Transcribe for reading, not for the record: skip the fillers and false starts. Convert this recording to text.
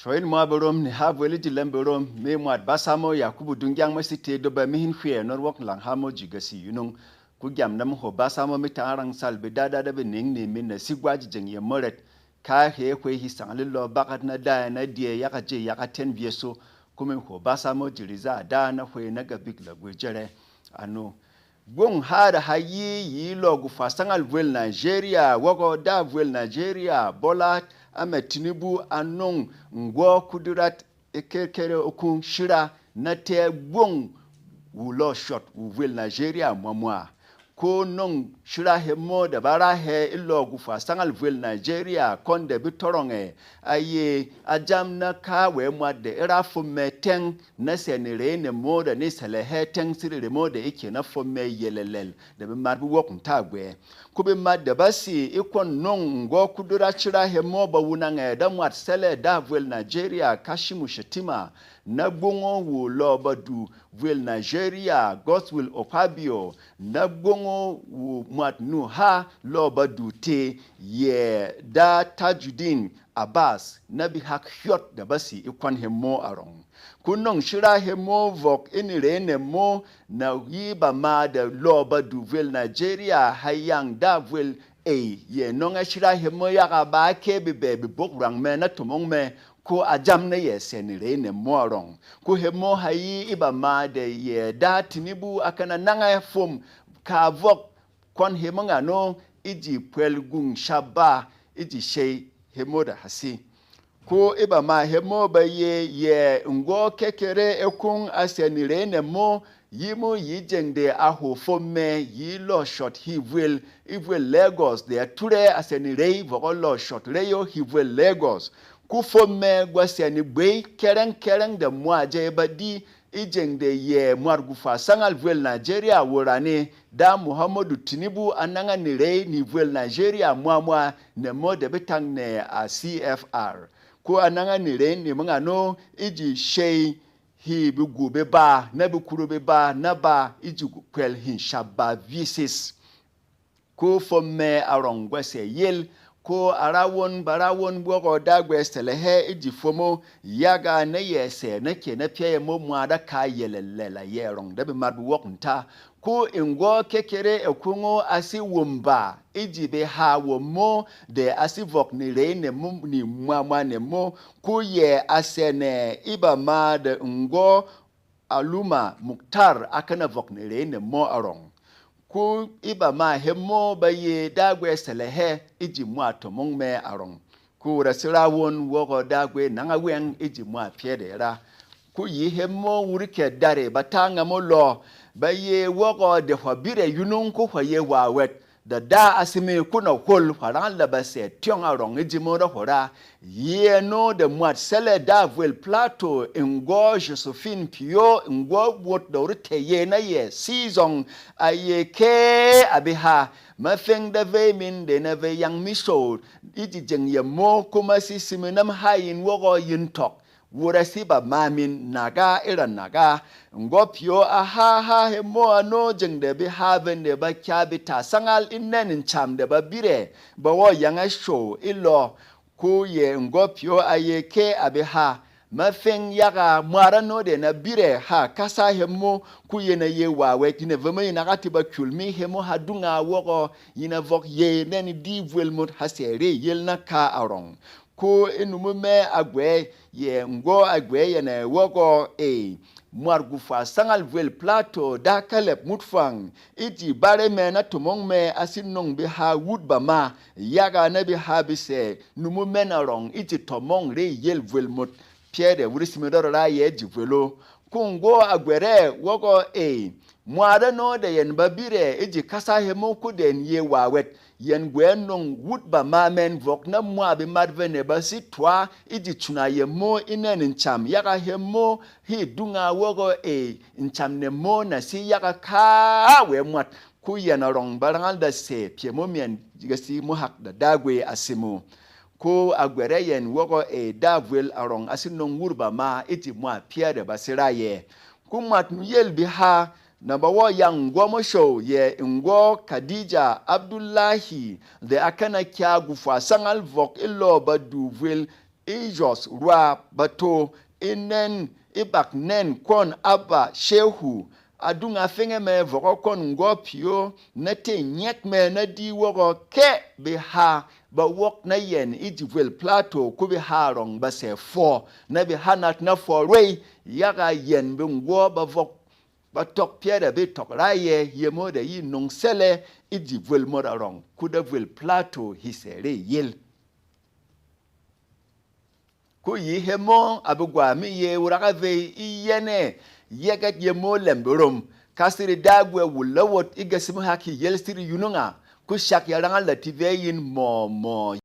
Shoin mo Berom ni ha veli di lem Berom me mo basamo Yakubu dungyang masite do ba mihin hwe nor wok lang hamo jigasi yunung ku gyam nam ho basamo mi tarang salbe dada da bening ni min na sigwaji jeng ye moret ka he kwe hi sang lo bakat na da na die yaka je yaka ten bieso kumen ho basamo jiriza da na hwe na ga big la gwejere ano gung hada hayi yi logu fasangal vuel Nigeria woko da vuel Nigeria Bola Ahmed Tinubu anong ngwo kudurat ekekere okun shira na te gung wulo shot vuel Nigeria mwamwa ko nong shira hemo da bara he ilogu fasangal vuel Nigeria konde bitoronge aye ajam na ka we mwade era fume teng na senire ne moda ni sele he teng sirire moda ike na fume yelelel da bi marbi wokun tagwe kube madde basi ikon nong ngo kudura shira hemo ba wunange da mwat sele da vuel Nigeria kashimu shetima na gbongo wu lo badu vuel Nigeria Godswill Opabio na gbongo wu mwat nu ha lo badu te ye da Tajudin Abbas na bi hak hyot da basi ikwan hemo arong kunong shira hemo vok inire ne mo na yiba ma da lo badu vuel Nigeria hayang da vuel ye nonga shira hemo yaka ba ke bi bok rang me na tumong me ko ajam na ye senire ne morong ko hemo hayi iba ma de ye da Tinubu akana nanga fom ka vok kon hemo ngano iji pwel gung shaba iji shei hemo da hasi ko iba ma hemo ba ye ngo kekere ekun asenire ne mo yimu yijengde aho fome yi lo shot hivwel Lagos de ature asenire voko lo shot reyo hivwel Lagos ku fome gwasiani gbe kereng de mwaje badi ijengde ye mwargufa sangal vuel Nigeria worane da Muhammadu Tinubu ananga nire ni vuel Nigeria mwa ne mode betang ne a CFR ku ananga nire ni mngano iji shei hi bugube ba na bukuru ba na ba iji kwel hin shaba visis ku fome arong gwase yel ko arawon barawon bwogo dagwe stelehe iji fomo yaga na yese na ke na piye mo mwada ka yelelela yerong dabi marbu woknta ko ingo kekere ekungo asi wumba iji be ha womo de asi vok ni re ne mum ni mwa ne mo ko ye asene iba ma de ngo aluma muktar akana vok ni re ne mo arong ku iba ma hemo ba ye dagwe selehe iji mwa tomong me arong ku rasira won wogo dagwe nanga wen iji mwa piede ra ku yi hemo wurike dare batanga mo lo ba ye wogo de hobire yunun ku hoye wawet da asime kuna hol faran la base tiong arong iji mo da hora ye no de mwat sele da vuel plateau ngo Josephine Pio ngo wot do rete ye na ye season aye ke abiha mafeng da ve min de na ve yang miso iji jeng ye mo kuma si simenam hayin wogo yin tok wurasi ba mamin naga iran naga ngopyo aha hemo ano jeng de bi haven de ba kyabi ta sangal innen cham de ba bire ba wo yanga show ilo ku ye ngopyo ayeke abiha mafeng yaga mwarano de na bire ha kasa hemo ku ye na ye wawe tine vema ina gati ba kulmi hemo hadunga wogo ina vok ye neni di vuelmot hasere yel na ka arong ko inumume agwe ye ngo agwe ye na wogo mwargufa sangal vuel plateau da kalep mutfang iti bare me na tumong me asinong bi ha wudba ma yaga na bi ha bise numume na rong iti tomong re yel vuel mut piede wurisimedoro ra ye ji vuelo kungo agwere wogo mwada no de yen babire iji kasa hemo kuden ye wawet yen gwenong wudba mamen vok na mwa bi madvene basi twa iji tuna ye mo inen ncham yaka hemo hi dunga wogo ncham ne mo na si yaka ka we mwat ku yana rong barangal da se piemo mien gasi mo hak da dagwe asimu ko agwere yen wogo davwel arong asinong wurba ma iti mwa piade basira ye kumat yel bi ha na bawo yang ngwomo show ye ngo Khadija Abdullahi de akana kya gufa sangal vok ilo ba duvwel ijos rwa bato inen ibak nen kon aba shehu adunga fenge me voko kon ngopio na te nyek me na di woko ke be ha ba wok na yen ijivwel plato ku be ha rong ba se fo na be hanat na fo rei yaga yen be ngwo ba vok ba tok pieda be tok raye yemo de yi nong sele ijivwel mora rong ku da vwel plato hisere yel ku yi hemo abugwa mi ye uraka ve iyene yegat yemo lemberom kasiri dagwe wulawot igasim haki yelsiri yununga ku shak yaranga lativeyin mo